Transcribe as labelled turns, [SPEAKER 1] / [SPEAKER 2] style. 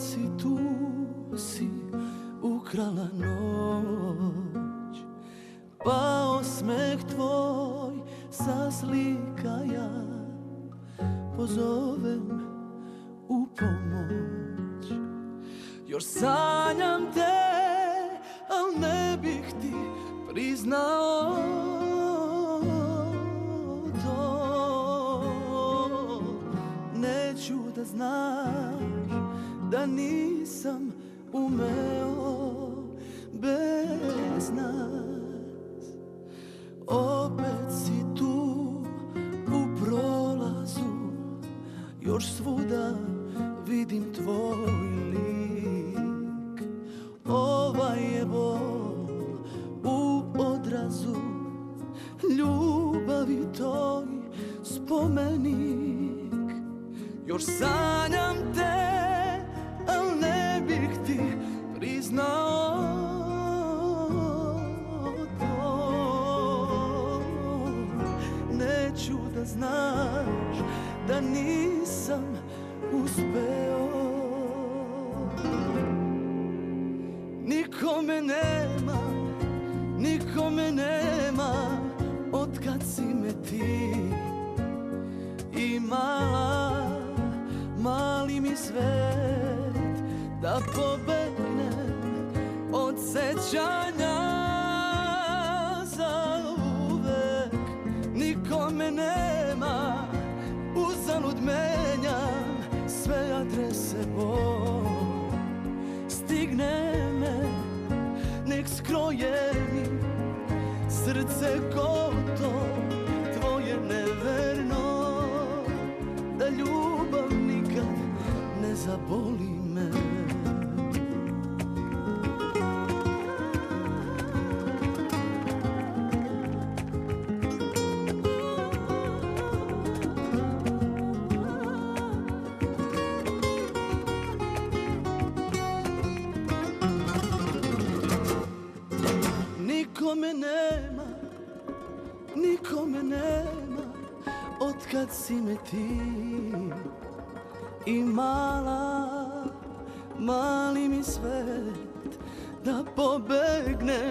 [SPEAKER 1] si tu si ukrala noć, pa osmeh tvoj sa slika ja pozovem u pomoć. Još sanjam te, al ne bih ti priznao to. Neću da znaš da nisam umeo bez nas. Opet si tu u prolazu, još svuda vidim tvoj lik. Ovaj je bol u odrazu, ljubavi toj spomenik. Još sanjam te, al ne bih ti priznao to. Neću da znaš da nisam uspeo. Nikome nema, nikome nema otkad si me ti imala. Mali mi svet da pobegnem od sećanja za uvek. Nikome nema, uzalud menjam sve adrese bol. Stigne me, nek skroje mi srce gotovo, tvoje neverno, da ljubav nikad ne zaboli me. Nikome nema, nikome nema otkad si me ti imala. Mali mi svet da pobegnem